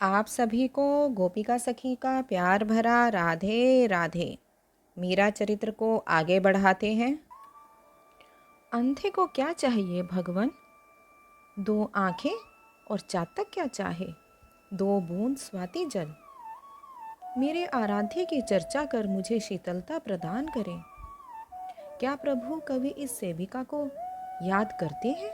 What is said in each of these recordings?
आप सभी को गोपिका सखी का प्यार भरा राधे राधे। मीरा चरित्र को आगे बढ़ाते हैं। अंधे को क्या चाहिए भगवन? दो आंखें और चातक क्या चाहे? दो बूंद स्वाति जल। मेरे आराध्य की चर्चा कर मुझे शीतलता प्रदान करें। क्या प्रभु कभी इस सेविका को याद करते हैं?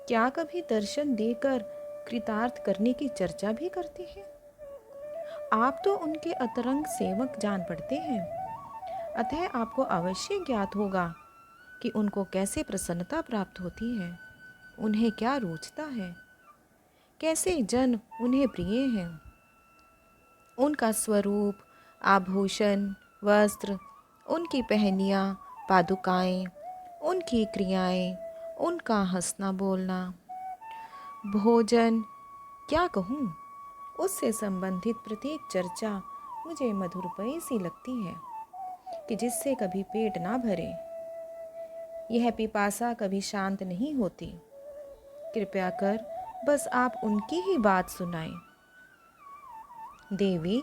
क्या कभी दर्शन देकर कृतार्थ करने की चर्चा भी करते हैं? आप तो उनके अतरंग सेवक जान पड़ते हैं, अतः आपको अवश्य ज्ञात होगा कि उनको कैसे प्रसन्नता प्राप्त होती है, उन्हें क्या रोचता है, कैसे जन उन्हें प्रिय हैं। उनका स्वरूप, आभूषण, वस्त्र, उनकी पहनियाँ, पादुकाएं, उनकी क्रियाएं, उनका हंसना बोलना, भोजन, क्या कहूँ, उससे संबंधित प्रत्येक चर्चा मुझे मधुरपई सी लगती है कि जिससे कभी पेट ना भरे। यह पिपासा कभी शांत नहीं होती। कृपया कर बस आप उनकी ही बात सुनाएं। देवी,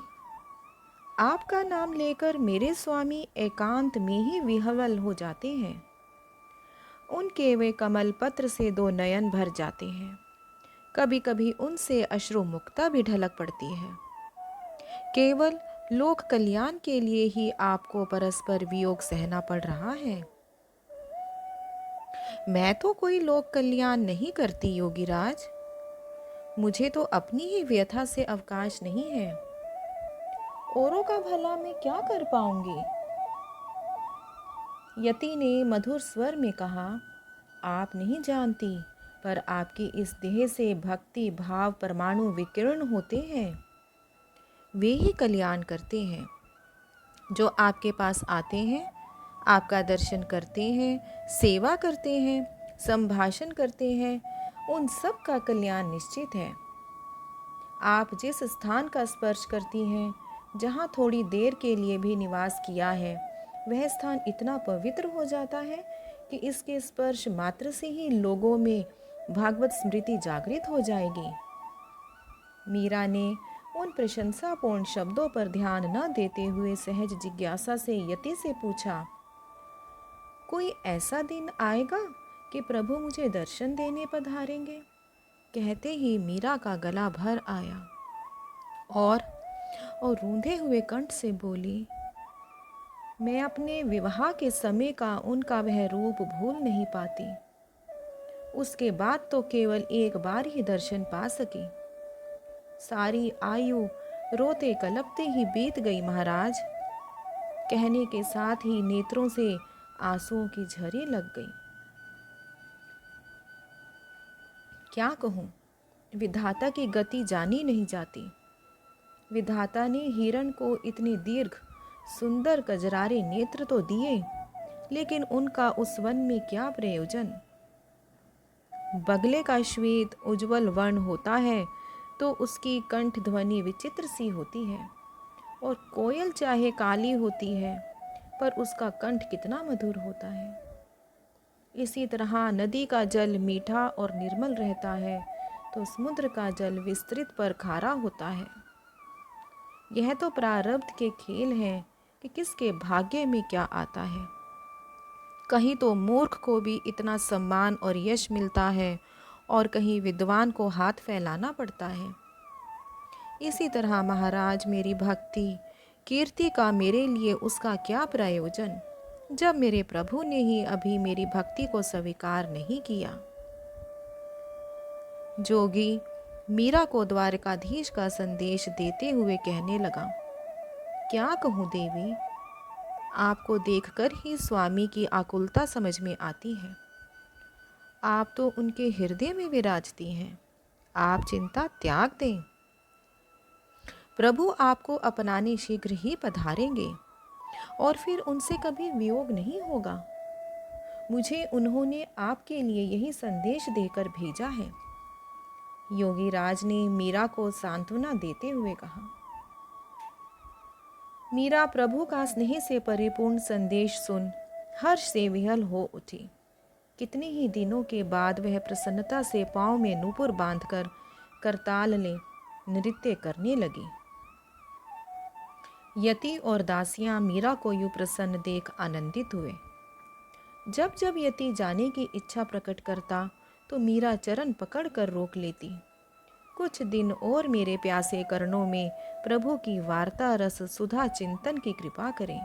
आपका नाम लेकर मेरे स्वामी एकांत में ही विह्वल हो जाते हैं। उनके वे कमल पत्र से दो नयन भर जाते हैं। कभी कभी उनसे अश्रु मुक्ता भी ढलक पड़ती है। केवल लोक कल्याण के लिए ही आपको परस्पर वियोग सहना पड़ रहा है। मैं तो कोई लोक कल्याण नहीं करती योगीराज। मुझे तो अपनी ही व्यथा से अवकाश नहीं है। औरों का भला मैं क्या कर पाऊंगी? यति ने मधुर स्वर में कहा, आप नहीं जानती, पर आपकी इस देह से भक्ति भाव परमाणु विकिरण होते हैं। वे ही कल्याण करते हैं। जो आपके पास आते हैं, आपका दर्शन करते हैं, सेवा करते हैं, संभाषण करते हैं, उन सब का कल्याण निश्चित है। आप जिस स्थान का स्पर्श करती हैं, जहाँ थोड़ी देर के लिए भी निवास किया है, वह स्थान इतना पवित्र हो जाता है कि इसके स्पर्श मात्र से ही लोगों में भागवत स्मृति जागृत हो जाएगी। मीरा ने उन प्रशंसापूर्ण शब्दों पर ध्यान न देते हुए सहज जिज्ञासा से यति से पूछा, कोई ऐसा दिन आएगा कि प्रभु मुझे दर्शन देने पधारेंगे? कहते ही मीरा का गला भर आया और रूंधे हुए कंठ से बोली, मैं अपने विवाह के समय का उनका वह रूप भूल नहीं पाती। उसके बाद तो केवल एक बार ही दर्शन पा सकी। सारी आयु रोते कलपते ही बीत गई महाराज। कहने के साथ ही नेत्रों से आंसुओं की झरी लग गई। क्या कहूँ, विधाता की गति जानी नहीं जाती। विधाता ने हिरण को इतने दीर्घ सुंदर कजरारे नेत्र तो दिए, लेकिन उनका उस वन में क्या प्रयोजन। बगले का श्वेत उज्जवल वर्ण होता है तो उसकी कंठ ध्वनि विचित्र सी होती है, और कोयल चाहे काली होती है पर उसका कंठ कितना मधुर होता है। इसी तरह नदी का जल मीठा और निर्मल रहता है तो समुद्र का जल विस्तृत पर खारा होता है। यह तो प्रारब्ध के खेल हैं कि किसके भाग्य में क्या आता है। कहीं तो मूर्ख को भी इतना सम्मान और यश मिलता है और कहीं विद्वान को हाथ फैलाना पड़ता है। इसी तरह महाराज, मेरी भक्ति कीर्ति का मेरे लिए उसका क्या प्रयोजन, जब मेरे प्रभु ने ही अभी मेरी भक्ति को स्वीकार नहीं किया। जोगी मीरा को द्वारकाधीश का संदेश देते हुए कहने लगा, क्या कहूँ देवी, आपको देखकर ही स्वामी की आकुलता समझ में आती है। आप तो उनके हृदय में विराजती हैं। आप चिंता त्याग दें। प्रभु आपको अपनाने शीघ्र ही पधारेंगे और फिर उनसे कभी वियोग नहीं होगा। मुझे उन्होंने आपके लिए यही संदेश देकर भेजा है। योगीराज ने मीरा को सांत्वना देते हुए कहा। मीरा प्रभु का स्नेह से परिपूर्ण संदेश सुन हर्ष से विह्वल हो उठी। कितने ही दिनों के बाद वह प्रसन्नता से पाँव में नूपुर बांधकर करताल ले नृत्य करने लगी। यति और दासियां मीरा को यूं प्रसन्न देख आनंदित हुए। जब जब यति जाने की इच्छा प्रकट करता तो मीरा चरण पकड़कर रोक लेती। कुछ दिन और मेरे प्यासे कर्णों में प्रभु की वार्ता रस सुधा चिंतन की कृपा करें।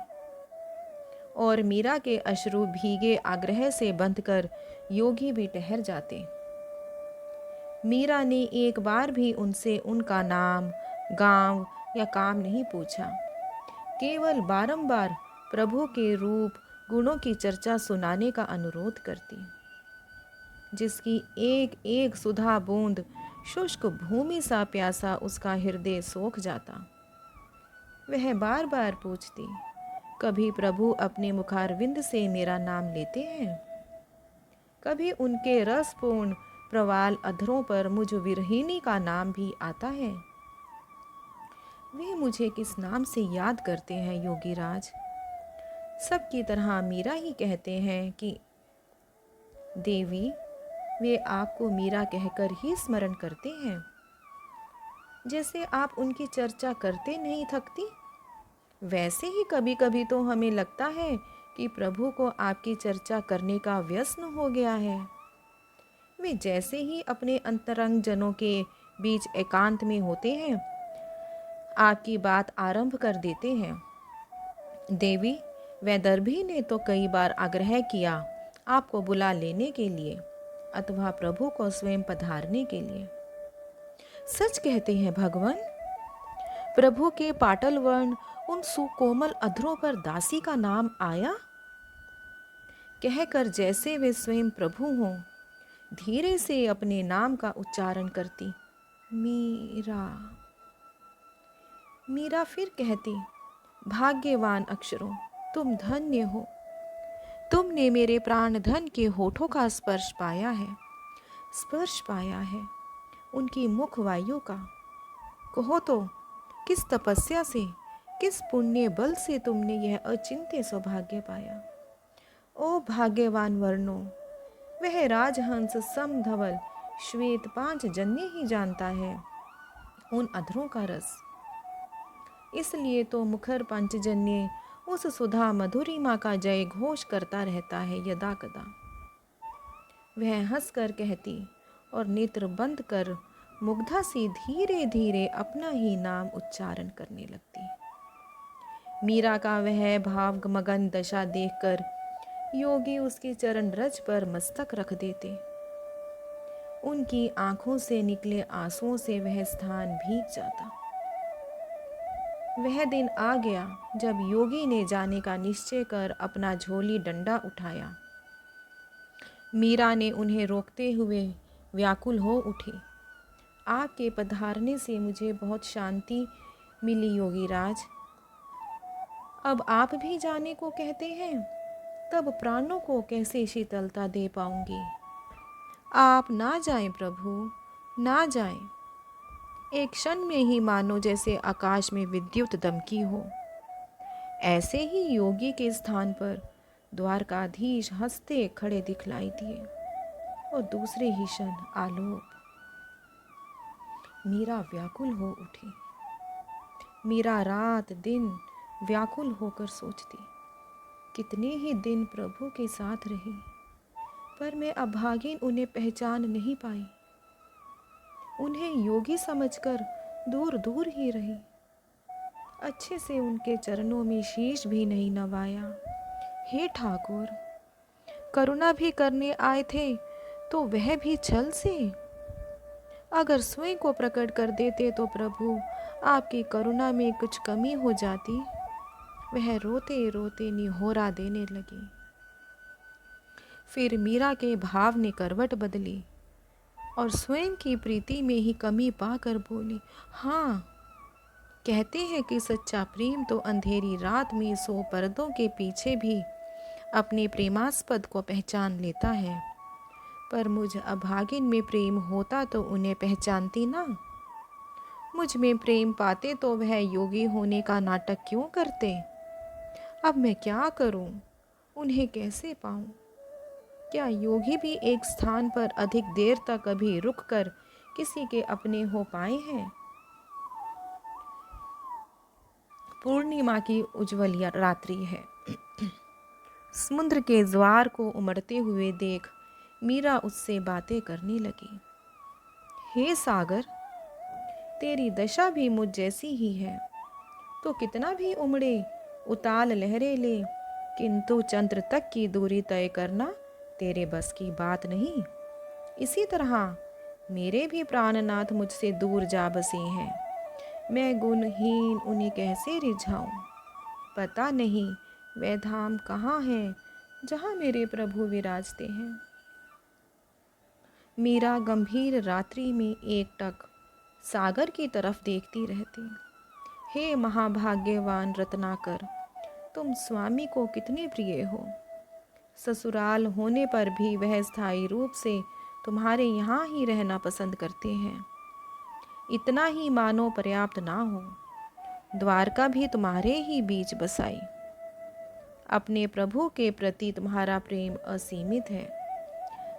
और मीरा के अश्रु भीगे आग्रह से बंधकर योगी भी ठहर जाते। मीरा ने एक बार भी उनसे उनका नाम, गांव या काम नहीं पूछा। केवल बारंबार प्रभु के रूप गुणों की चर्चा सुनाने का अनुरोध करती, जिसकी एक एक सुधा बूंद शुष्क भूमि सा प्यासा उसका हृदय सोख जाता। वह बार बार पूछती, कभी प्रभु अपने मुखारविंद से मेरा नाम लेते हैं? कभी उनके रसपूर्ण प्रवाल अधरों पर मुझ विरहिणी का नाम भी आता है? वे मुझे किस नाम से याद करते हैं योगी राज? सबकी तरह मीरा ही कहते हैं कि देवी, वे आपको मीरा कहकर ही स्मरण करते हैं। जैसे आप उनकी चर्चा करते नहीं थकती, वैसे ही कभी कभी तो हमें लगता है कि प्रभु को आपकी चर्चा करने का व्यसन हो गया है। वे जैसे ही अपने अंतरंग जनों के बीच एकांत में होते हैं, आपकी बात आरंभ कर देते हैं। देवी, वैदर्भी ने तो कई बार आग्रह किया आपको बुला लेने के लिए अथवा प्रभु को स्वयं पधारने के लिए। सच कहते हैं भगवान, प्रभु के पाटल वर्ण उन सुकोमल अधरों पर दासी का नाम आया? कहकर जैसे वे स्वयं प्रभु हों, धीरे से अपने नाम का उच्चारण करती, मीरा। मीरा फिर कहती, भाग्यवान अक्षरों, तुम धन्य हो। तुमने मेरे प्राण धन के होठों का स्पर्श पाया है, स्पर्श पाया है उनकी मुख वायु का। कहो तो किस तपस्या से, किस पुण्य बल से तुमने यह अचिंत्य सौभाग्य पाया? ओ भाग्यवान वर्णों, वह राजहंस समधवल श्वेत 5 जन्य ही जानता है उन अधरों का रस। इसलिए तो मुखर पंचजन्य उस सुधा मधुरिमा का जय घोष करता रहता है यदा कदा। वह हंसकर कहती और नेत्र बंद कर मुग्धा सी धीरे धीरे अपना ही नाम उच्चारण करने लगती। मीरा का वह भावमगन दशा देखकर योगी उसके चरण रज पर मस्तक रख देते। उनकी आंखों से निकले आंसुओं से वह स्थान भीग जाता। वह दिन आ गया जब योगी ने जाने का निश्चय कर अपना झोली डंडा उठाया। मीरा ने उन्हें रोकते हुए व्याकुल हो उठी। आपके पधारने से मुझे बहुत शांति मिली योगी राज। अब आप भी जाने को कहते हैं, तब प्राणों को कैसे शीतलता दे पाऊंगी? आप ना जाएं प्रभु, ना जाएं। एक क्षण में ही मानो जैसे आकाश में विद्युत दमकी हो। ऐसे ही योगी के स्थान पर द्वारकाधीश हंसते खड़े दिखलाई दिए और दूसरे ही क्षण आलोक। मीरा व्याकुल हो उठी। मीरा रात दिन व्याकुल होकर सोचती, कितने ही दिन प्रभु के साथ रही, पर मैं अभागिन उन्हें पहचान नहीं पाई। उन्हें योगी समझकर दूर दूर ही रही। अच्छे से उनके चरणों में शीश भी नहीं नवाया। हे ठाकुर, करुणा भी करने आए थे तो वह भी छल से। अगर स्वयं को प्रकट कर देते तो प्रभु आपकी करुणा में कुछ कमी हो जाती। वह रोते रोते निहोरा देने लगी। फिर मीरा के भाव ने करवट बदली और स्वयं की प्रीति में ही कमी पाकर बोली, हाँ, कहते हैं कि सच्चा प्रेम तो अंधेरी रात में 100 पर्दों के पीछे भी अपने प्रेमास्पद को पहचान लेता है। पर मुझ अभागिन में प्रेम होता तो उन्हें पहचानती ना। मुझ में प्रेम पाते तो वह योगी होने का नाटक क्यों करते? अब मैं क्या करूं? उन्हें कैसे पाऊं? क्या योगी भी एक स्थान पर अधिक देर तक कभी रुक कर किसी के अपने हो पाए हैं? पूर्णिमा की उज्ज्वल रात्रि है। समुद्र के ज्वार को उमड़ते हुए देख मीरा उससे बातें करने लगी। हे सागर, तेरी दशा भी मुझ जैसी ही है। तो कितना भी उमड़े, उताल लहरें ले, किंतु चंद्र तक की दूरी तय करना तेरे बस की बात नहीं। इसी तरह मेरे भी प्राणनाथ मुझसे दूर जा बसे हैं। मैं गुणहीन उन्हें कैसे रिझाऊं? पता नहीं वह धाम कहाँ है जहाँ मेरे प्रभु विराजते हैं। मीरा गंभीर रात्रि में एकटक सागर की तरफ देखती रहती। हे महाभाग्यवान रत्नाकर, तुम स्वामी को कितने प्रिय हो। ससुराल होने पर भी वह स्थायी रूप से तुम्हारे यहाँ ही रहना पसंद करते हैं। इतना ही मानो पर्याप्त ना हो, द्वारका भी तुम्हारे ही बीच बसाई। अपने प्रभु के प्रति तुम्हारा प्रेम असीमित है।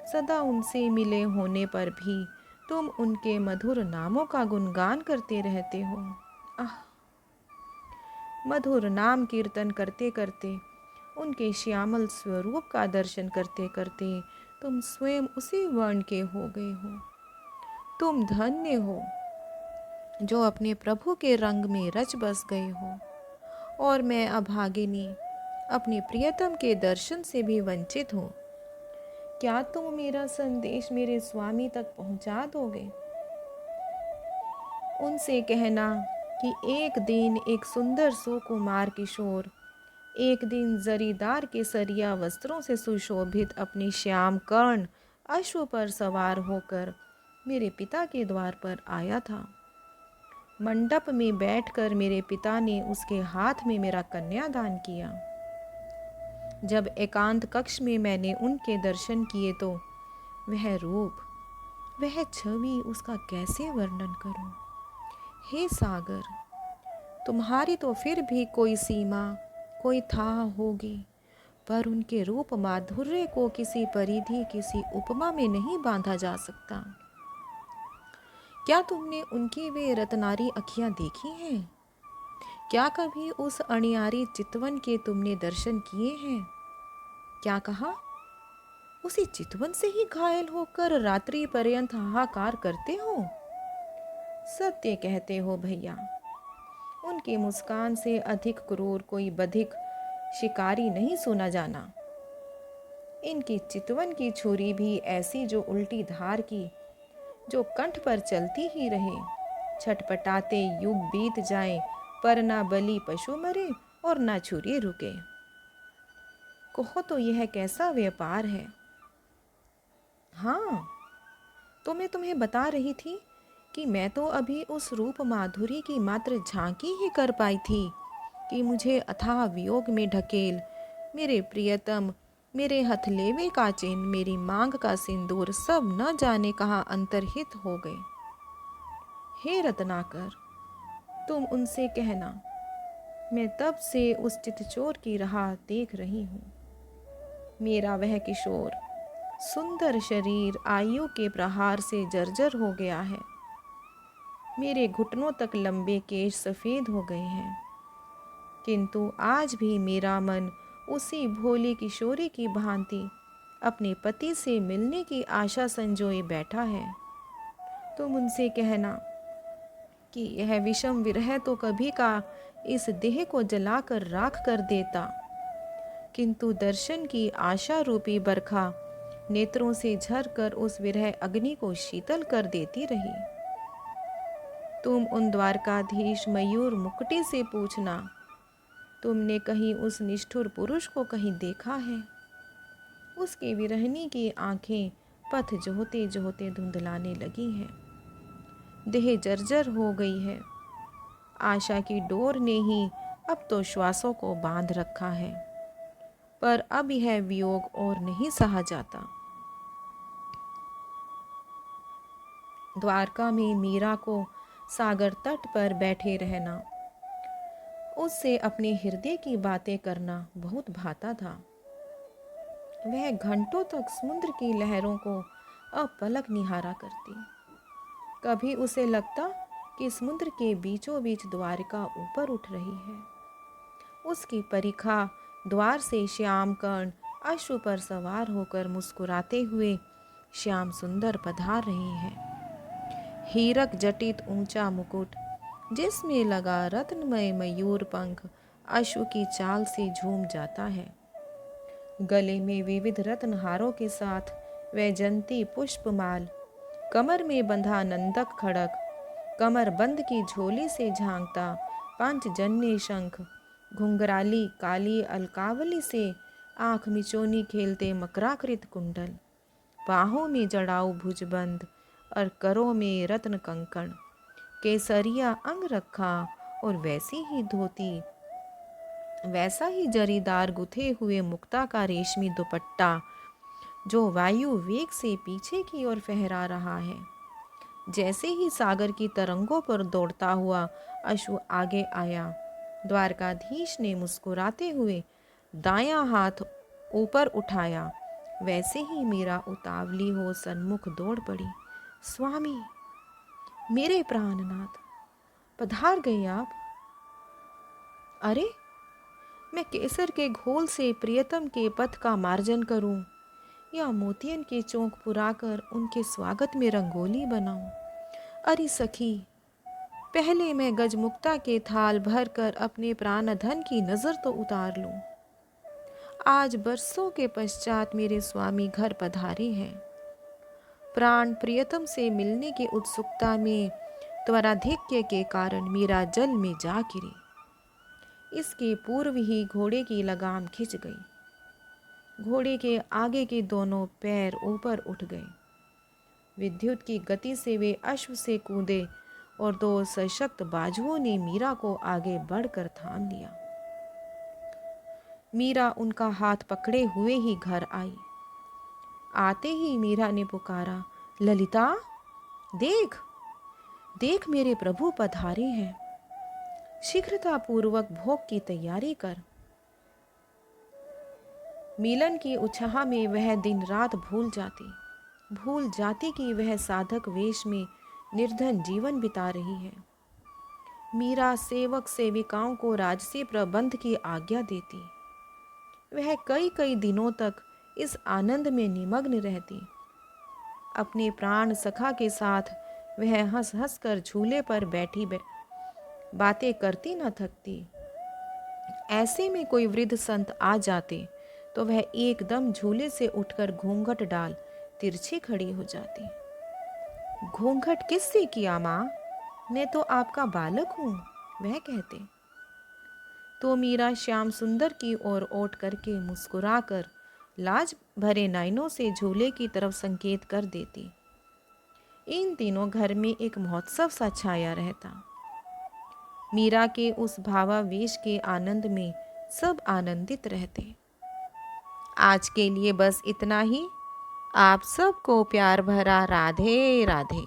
सदा उनसे मिले होने पर भी तुम उनके मधुर नामों का गुणगान करते रहते हो। आह, मधुर नाम कीर्तन करते करते, उनके श्यामल स्वरूप का दर्शन करते करते तुम स्वयं उसी वर्ण के हो गए हो। तुम धन्य हो जो अपने प्रभु के रंग में रच बस गए हो, और मैं अभागिनी अपने प्रियतम के दर्शन से भी वंचित हूँ। क्या तुम मेरा संदेश मेरे स्वामी तक पहुँचा दोगे? उनसे कहना कि एक दिन एक सुंदर सुकुमार किशोर, एक दिन जरीदार केसरिया वस्त्रों से सुशोभित अपने श्याम कर्ण अश्व पर सवार होकर मेरे पिता के द्वार पर आया था। मंडप में बैठकर मेरे पिता ने उसके हाथ में मेरा कन्यादान किया। जब एकांत कक्ष में मैंने उनके दर्शन किए तो वह रूप, वह छवि, उसका कैसे वर्णन करूं? हे सागर, तुम्हारी तो फिर भी कोई सीमा, कोई था होगी, पर उनके रूप माधुर्य को किसी परिधि, किसी उपमा में नहीं बांधा जा सकता। क्या तुमने उनकी वे रत्नारी अखियां देखी हैं? क्या कभी उस अणियारी चितवन के तुमने दर्शन किए हैं? क्या कहा? उसी चितवन से ही घायल होकर रात्रि पर्यंत हाहाकार करते हो? सत्य कहते हो भैया, उनकी मुस्कान से अधिक क्रूर कोई बधिक शिकारी नहीं सुना जाना। इनकी चितवन की छुरी भी ऐसी जो उल्टी धार की, जो कंठ पर चलती ही रहे। छटपटाते युग बीत जाए पर ना बलि पशु मरे और ना छुरी रुके। कहो तो यह कैसा व्यापार है? हाँ, तो मैं तुम्हें बता रही थी कि मैं तो अभी उस रूप माधुरी की मात्र झांकी ही कर पाई थी कि मुझे अथाह वियोग में ढकेल मेरे प्रियतम, मेरे हथलेवे का चिन्ह, मेरी मांग का सिंदूर सब न जाने कहाँ अंतर्हित हो गए। हे रत्नाकर, तुम उनसे कहना मैं तब से उस चितचोर की राह देख रही हूँ। मेरा वह किशोर सुंदर शरीर आयु के प्रहार से जर्जर हो गया है। मेरे घुटनों तक लंबे केश सफ़ेद हो गए हैं, किंतु आज भी मेरा मन उसी भोली किशोरी की भांति अपने पति से मिलने की आशा संजोए बैठा है। तुम उनसे कहना कि यह विषम विरह तो कभी का इस देह को जलाकर राख कर देता, किंतु दर्शन की आशा रूपी बरखा नेत्रों से झरकर उस विरह अग्नि को शीतल कर देती रही। तुम उन द्वारकाधीश मयूर मुकुटी से पूछना, तुमने कहीं उस निष्ठुर पुरुष को कहीं देखा है? उसकी विरहनी की आंखें पथ जोहते जोहते धुंधलाने लगी हैं। देह जर्जर हो गई है। आशा की डोर ने ही अब तो श्वासों को बांध रखा है, पर अब यह वियोग और नहीं सहा जाता। द्वारका में मीरा को सागर तट पर बैठे रहना, उससे अपने हृदय की बातें करना बहुत भाता था। वह घंटों तक समुद्र की लहरों को अपलक निहारा करती। कभी उसे लगता कि समुद्र के बीचों बीच द्वारिका ऊपर उठ रही है। उसकी परिखा द्वार से श्याम कर्ण अश्व पर सवार होकर मुस्कुराते हुए श्याम सुंदर पधार रहे हैं। हीरक जटित ऊंचा मुकुट जिसमें लगा रत्नमय मयूर पंख अश्व की चाल से झूम जाता है। गले में विविध रत्नहारों के साथ वैजंती पुष्पमाल, कमर में बंधा नंदक खड़क, कमर बंद की झोली से झांकता पांचजन्य शंख, घुंघराली काली अलकावली से आंख मिचोनी खेलते मकराकृत कुंडल, बाहों में जड़ाऊ भुजबंद और करों में रत्न कंकण, केसरिया अंग रखा और वैसी ही धोती, वैसा ही जरीदार गुथे हुए मुक्ता का रेशमी दुपट्टा जो वायु वेग से पीछे की ओर फहरा रहा है। जैसे ही सागर की तरंगों पर दौड़ता हुआ अश्व आगे आया, द्वारकाधीश ने मुस्कुराते हुए दायां हाथ ऊपर उठाया, वैसे ही मीरा उतावली हो सन्मुख दौड़ पड़ी। स्वामी, मेरे प्राणनाथ, पधार गए आप। अरे, मैं केसर के घोल से प्रियतम के पथ का मार्जन करूं या मोतियन के चौक पुराकर उनके स्वागत में रंगोली बनाऊं? अरे सखी, पहले मैं गजमुक्ता के थाल भर कर अपने प्राणधन की नजर तो उतार लूं। आज बरसों के पश्चात मेरे स्वामी घर पधारे हैं। प्राण प्रियतम से मिलने की उत्सुकता में त्वराधिक्य के कारण मेरा जल में जा गिरी। इसके पूर्व ही घोड़े की लगाम खिंच गई। घोड़े के आगे के दोनों पैर ऊपर उठ गए। विद्युत की गति से वे अश्व से कूदे और दो सशक्त बाजुओं ने मीरा को आगे बढ़कर थाम लिया। मीरा उनका हाथ पकड़े हुए ही घर आई। आते ही मीरा ने पुकारा, ललिता, देख देख, मेरे प्रभु पधारे हैं। शीघ्रता पूर्वक भोग की तैयारी कर। मिलन की उत्साह में वह दिन रात भूल जाती कि वह साधक वेश में निर्धन जीवन बिता रही है। मीरा सेवक सेविकाओं को राजसी प्रबंध की आज्ञा देती। वह कई कई दिनों तक इस आनंद में निमग्न रहती। अपने प्राण सखा के साथ वह हंस हंस कर झूले पर बैठी बातें करती न थकती। ऐसे में कोई वृद्ध संत आ जाते तो वह एकदम झूले से उठकर घूंघट डाल तिरछी खड़ी हो जाती। घूंघट किससे किया माँ? मैं तो आपका बालक हूँ, वह कहते। तो मीरा श्याम सुंदर की ओर ओट करके मुस्कुराकर लाज भरे नयनों से झूले की तरफ संकेत कर देती। इन दिनों घर में एक महोत्सव सा छाया रहता। मीरा के उस भावावेश के आनंद में सब आनंदित रहते। आज के लिए बस इतना ही। आप सबको प्यार भरा राधे राधे।